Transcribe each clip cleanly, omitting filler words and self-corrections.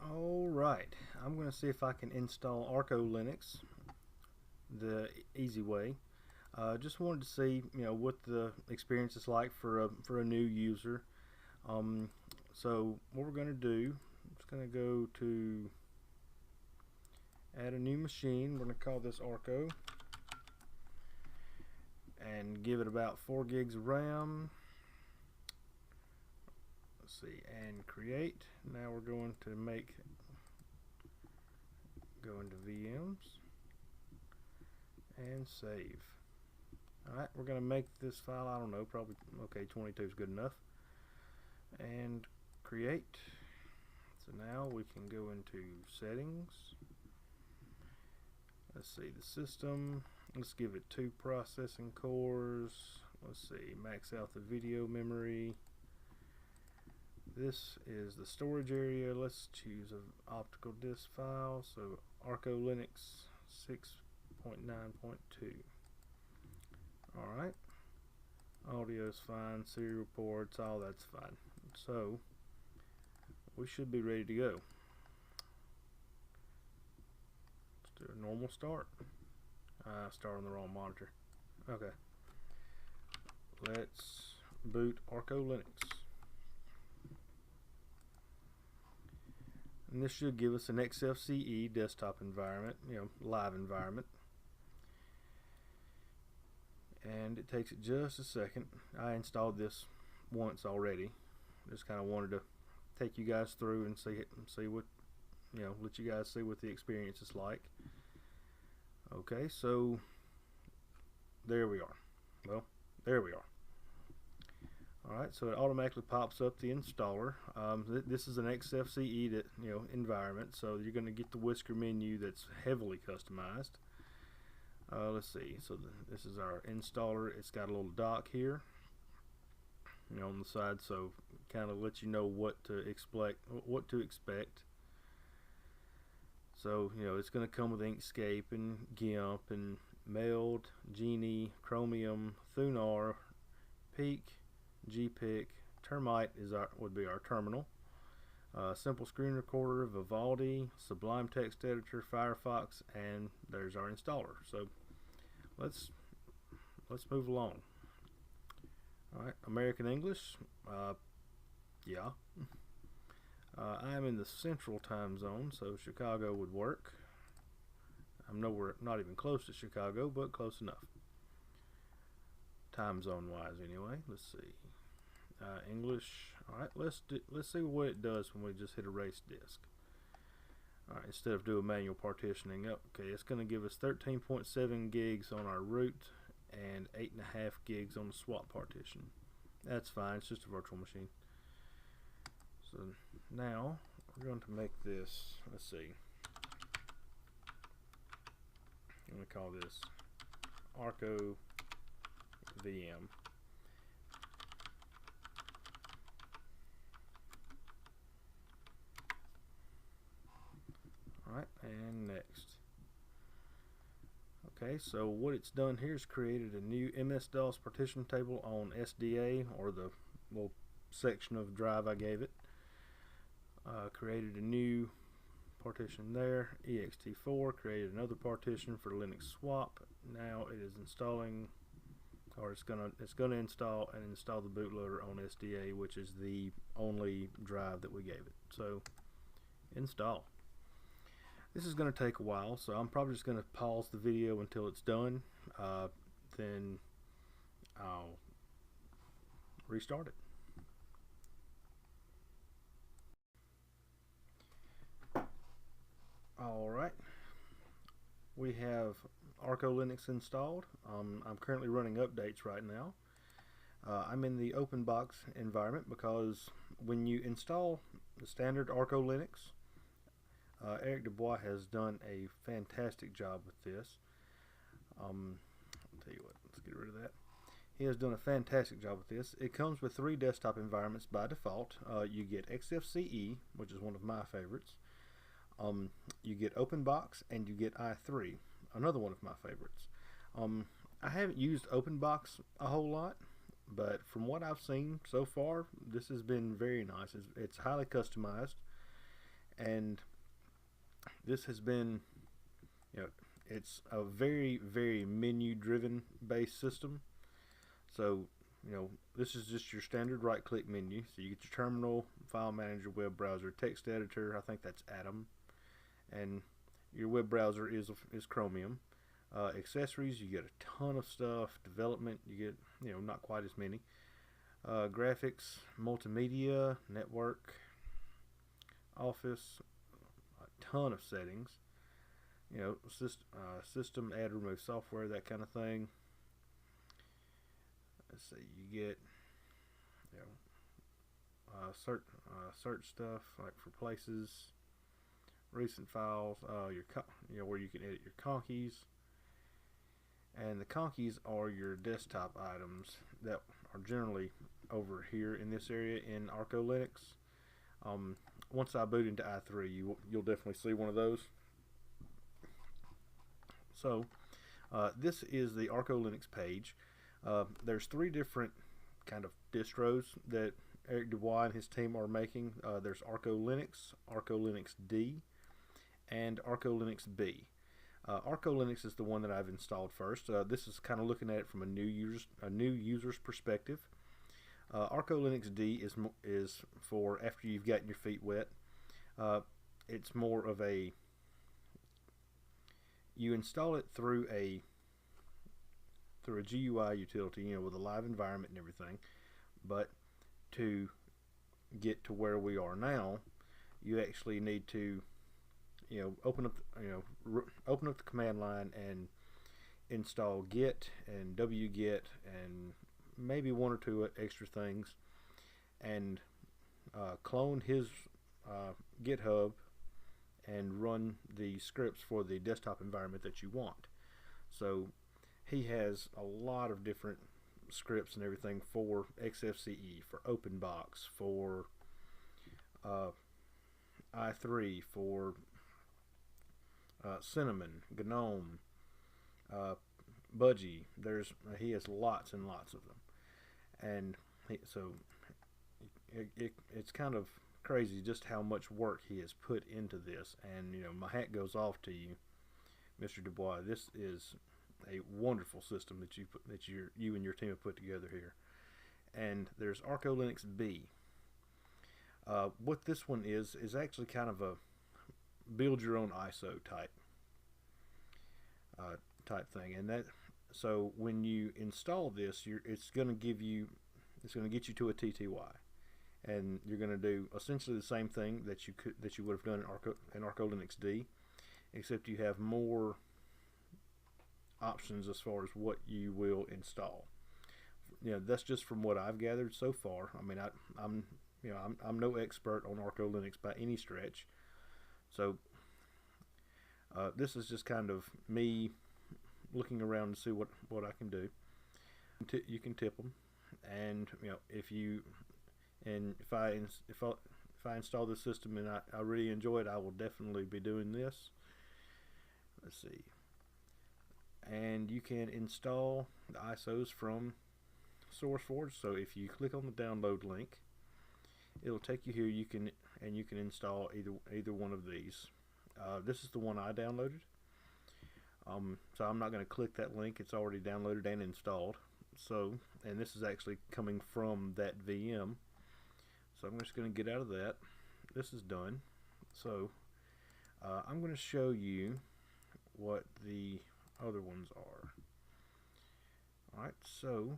Alright, I'm going to see if I can install ArcoLinux the easy way. Just wanted to see, what the experience is like for a new user. So what we're going to do, I'm just going to go to add a new machine. We're going to call this Arco and give it about 4 gigs of RAM. Let's see, and create. Now we're going to go into VMs and save. Alright, we're going to make this file, I don't know, probably, okay, 22 is good enough. And create. So now we can go into settings. Let's see, the system. Let's give it 2 processing cores. Let's see, max out the video memory. This is the storage area. Let's choose an optical disk file. So ArcoLinux 6.9.2. Alright. Audio's fine, serial ports, all that's fine. So we should be ready to go. Let's do a normal start. Start on the wrong monitor. Okay. Let's boot ArcoLinux. And this should give us an XFCE desktop environment, live environment. And it takes it just a second. I installed this once already. Just kind of wanted to take you guys through and see what, let you guys see what the experience is like. Okay, so there we are. Well, there we are. Alright, so it automatically pops up the installer. This is an XFCE environment, so you're going to get the whisker menu that's heavily customized. Let's see, so this is our installer. It's got a little dock here, on the side, so kind of lets you know what to expect. So it's going to come with Inkscape and GIMP and Meld, Genie, Chromium, Thunar, Peak, GPIC, Termite would be our terminal. Simple screen recorder, Vivaldi, Sublime Text Editor, Firefox, and there's our installer. So let's move along. Alright, American English, yeah. I am in the central time zone, so Chicago would work. I'm not even close to Chicago, but close enough. Time zone wise, anyway. Let's see. English. Alright, let's see what it does when we just hit erase disk. Alright, instead of doing manual partitioning. Okay, it's going to give us 13.7 gigs on our root and 8.5 gigs on the swap partition. That's fine, it's just a virtual machine. So now we're going to make this, let's see, I'm going to call this Arco VM. Alright, and next. Okay, so what it's done here is created a new MS-DOS partition table on SDA, or the little section of drive I gave it. Created a new partition there, ext4, created another partition for Linux swap. Now it is installing, or it's gonna install the bootloader on SDA, which is the only drive that we gave it. So install. This is going to take a while, so I'm probably just going to pause the video until it's done. Then I'll restart it. Alright, we have ArcoLinux installed. I'm currently running updates right now. I'm in the OpenBox environment because when you install the standard ArcoLinux, Eric Dubois has done a fantastic job with this. I'll tell you what, let's get rid of that. He has done a fantastic job with this. It comes with 3 desktop environments by default. You get XFCE, which is one of my favorites. You get OpenBox, and you get i3, another one of my favorites. I haven't used OpenBox a whole lot, but from what I've seen so far, this has been very nice. It's highly customized, and this has been, it's a very, very menu driven based system. So, this is just your standard right click menu. So you get your terminal, file manager, web browser, text editor, I think that's Atom, and your web browser is Chromium. Accessories, you get a ton of stuff. Development, you get, not quite as many. Graphics, multimedia, network, office, a ton of settings. System, add, remove software, that kind of thing. Let's see, you get, search stuff like for places, recent files, where you can edit your conkeys. And the conkeys are your desktop items that are generally over here in this area in ArcoLinux. Once I boot into i3, you'll definitely see one of those. So this is the ArcoLinux page. There's 3 different kind of distros that Eric Dubois and his team are making. There's ArcoLinux, ArcoLinux D, and ArcoLinux B. ArcoLinux is the one that I've installed first. This is kind of looking at it from a new user's perspective. ArcoLinux D is for after you've gotten your feet wet. It's more of a, you install it through a GUI utility, with a live environment and everything. But to get to where we are now, you actually need to open up the command line and install git and wget and maybe 1 or 2 extra things, and clone his GitHub and run the scripts for the desktop environment that you want. So he has a lot of different scripts and everything for XFCE, for OpenBox, for i3, for Cinnamon, GNOME, Budgie. He has lots and lots of them, and it's kind of crazy just how much work he has put into this. And my hat goes off to you, Mr. Dubois. This is a wonderful system that you and your team have put together here. And there's ArcoLinux B. What this one is actually kind of a build your own ISO type thing, and so when you install this, it's going to get you to a TTY, and you're going to do essentially the same thing that you would have done in ArcoLinux D, except you have more options as far as what you will install. That's just from what I've gathered so far. I mean, I'm no expert on ArcoLinux by any stretch, so this is just kind of me looking around to see what I can do. You can tip them, and if I install this system and I really enjoy it, I will definitely be doing this. Let's see. And you can install the ISOs from SourceForge. So if you click on the download link, it'll take you here. You can install either one of these. This is the one I downloaded. So I'm not going to click that link. It's already downloaded and installed. So, and this is actually coming from that VM. So I'm just going to get out of that. This is done. So I'm going to show you what the other ones are. Alright, so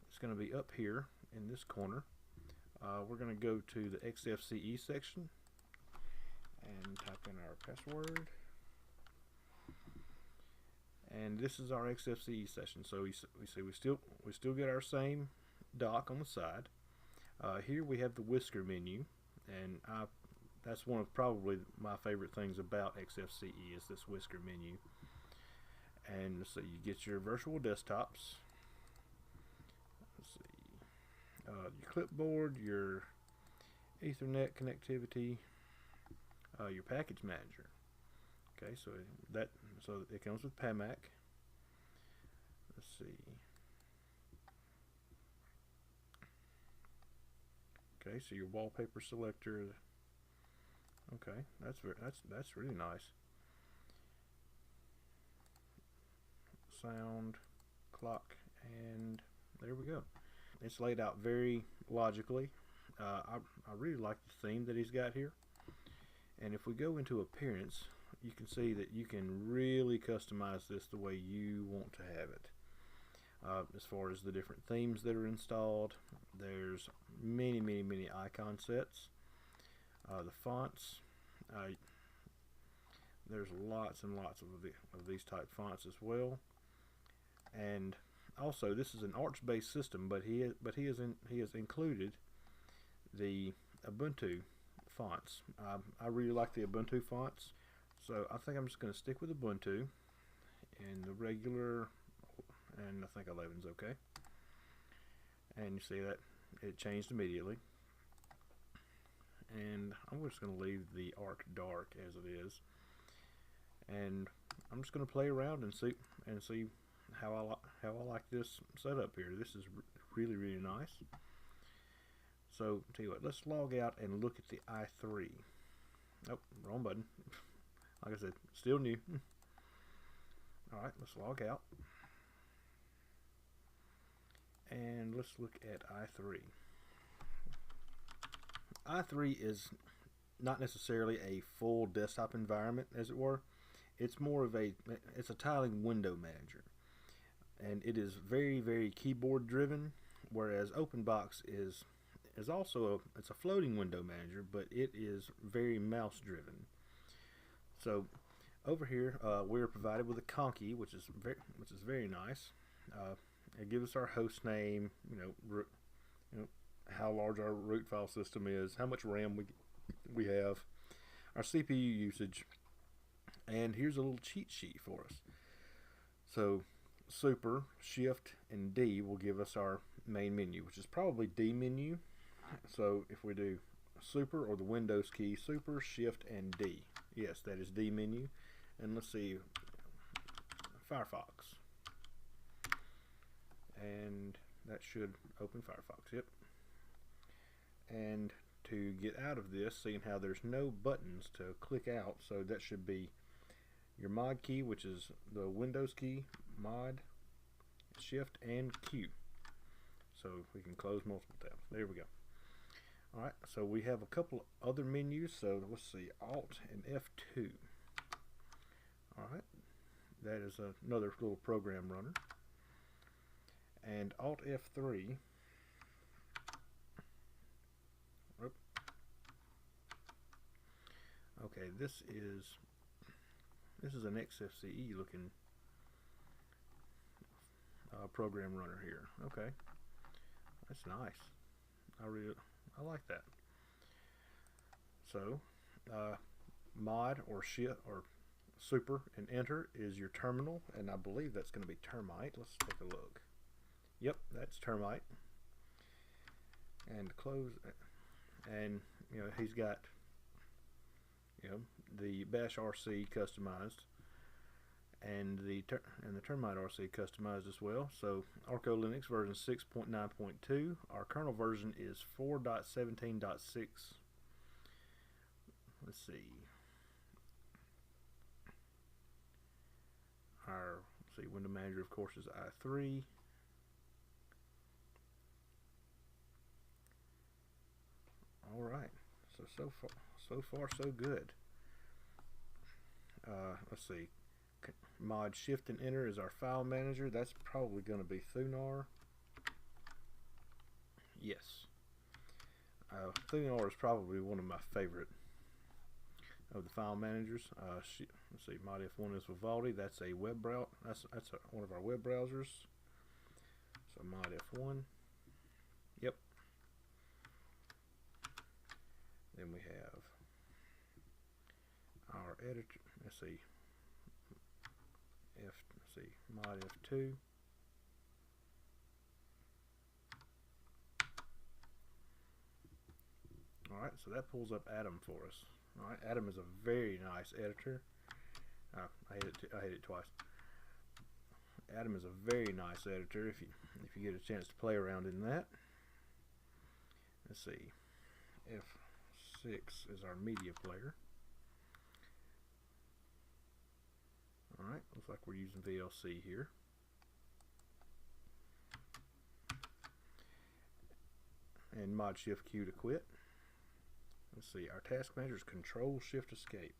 it's going to be up here in this corner. We're going to go to the XFCE section and type in our password. And this is our XFCE session. So we see we still get our same dock on the side. Here we have the whisker menu, and that's one of probably my favorite things about XFCE is this whisker menu. And so you get your virtual desktops. Let's see, your clipboard, your Ethernet connectivity, your package manager. Okay, so it comes with PAMAC. Let's see. Okay, so your wallpaper selector, Okay, that's really nice. Sound, clock, and there we go. It's laid out very logically. I really like the theme that he's got here. And if we go into appearance, you can see that you can really customize this the way you want to have it. As far as the different themes that are installed, there's many icon sets. The fonts, there's lots and lots of these type fonts as well. And also, this is an Arch-based system, but he has included the Ubuntu fonts. I really like the Ubuntu fonts, so I think I'm just going to stick with Ubuntu and the regular, and I think 11's okay. And you see that it changed immediately. And I'm just going to leave the Arc dark as it is, and I'm just going to play around and see how I like this setup here. This is really nice. So tell you what, let's log out and look at the i3. Oh, wrong button. Like I said, still new. Alright, let's log out. And let's look at i3. i3 is not necessarily a full desktop environment, as it were. It's more of it's a tiling window manager. And it is very keyboard driven, whereas OpenBox is also it's a floating window manager, but it is very mouse driven. So over here we're provided with a conky, which is very nice. It gives us our host name, how large our root file system is, how much RAM we have, our CPU usage, and here's a little cheat sheet for us. So Super, Shift, and D will give us our main menu, which is probably D menu. So if we do Super, or the Windows key, Super, Shift, and D. Yes, that is D menu. And let's see, Firefox. And that should open Firefox, yep. And to get out of this, seeing how there's no buttons to click out, so that should be your mod key, which is the Windows key, mod, Shift, and Q. So we can close multiple tabs. There we go. Alright, so we have a couple other menus, so let's see, Alt and F2. Alright, that is another little program runner. And Alt F3. Okay, this is an XFCE looking program runner here. Okay, that's nice. I like that. So mod or shift or super and enter is your terminal, and I believe that's going to be termite. Let's take a look. Yep, that's termite. And close, and he's got the bash RC customized, and the termite RC customized as well. So ArcoLinux version 6.9.2. Our kernel version is 4.17.6. Let's see. Our window manager, of course, is i3. All right. So far so good. Let's see. Mod Shift and Enter is our file manager. That's probably going to be Thunar. Yes. Thunar is probably one of my favorite of the file managers. Let's see. Mod F1 is Vivaldi. That's a web browser. That's one of our web browsers. So Mod F1. Yep. Then we have our editor. Let's see. Mod F2. Alright, so that pulls up Atom for us. Alright, Atom is a very nice editor. I hit it twice. Atom is a very nice editor if you get a chance to play around in that. Let's see. F6. 6 is our media player. Alright, looks like we're using VLC here. And Mod Shift Q to quit. Let's see, our task manager is Control Shift Escape.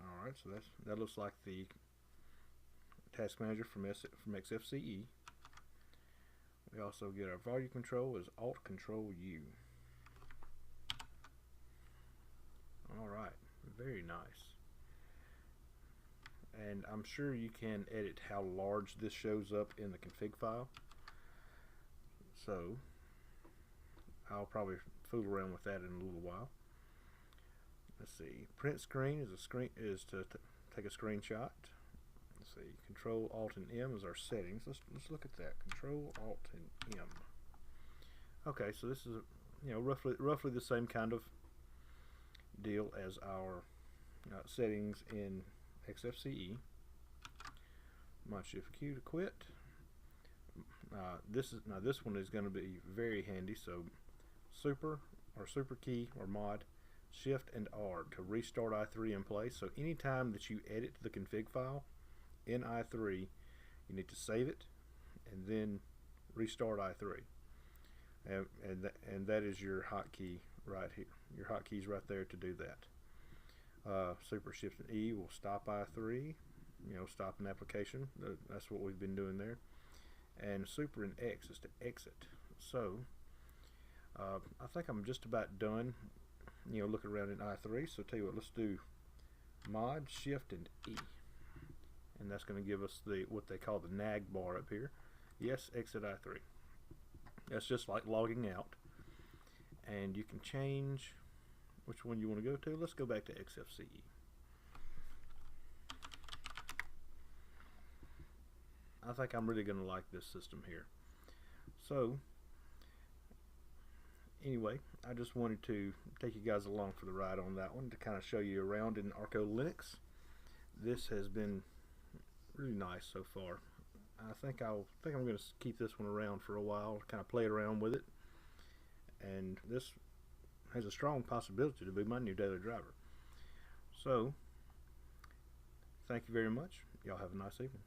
Alright, so that looks like the task manager from XFCE. We also get our volume control as Alt Control U. Alright, very nice. And I'm sure you can edit how large this shows up in the config file. So I'll probably fool around with that in a little while. Let's see. Print screen is to take a screenshot. Let's see. Control Alt and M is our settings. Let's look at that. Control Alt and M. Okay, so this is roughly the same kind of deal as our settings in XFCE. Mod Shift Q to quit. This one is going to be very handy. So super key or mod Shift and R to restart i3 in place. So anytime that you edit the config file in i3, you need to save it and then restart i3. And that is your hotkey right here. Your hotkeys right there to do that. Super Shift and E will stop i3. Stop an application. That's what we've been doing there. And Super and X is to exit. So I think I'm just about done looking around in i3. So tell you what, let's do Mod Shift and E, and that's going to give us what they call the nag bar up here. Yes, exit i3. That's just like logging out, and you can change which one you want to go to. Let's go back to XFCE. I think I'm really going to like this system here. So anyway, I just wanted to take you guys along for the ride on that one to kind of show you around in ArcoLinux. This has been really nice so far. I think I'm going to keep this one around for a while, kind of play around with it, and this has a strong possibility to be my new daily driver. So thank you very much. Y'all have a nice evening.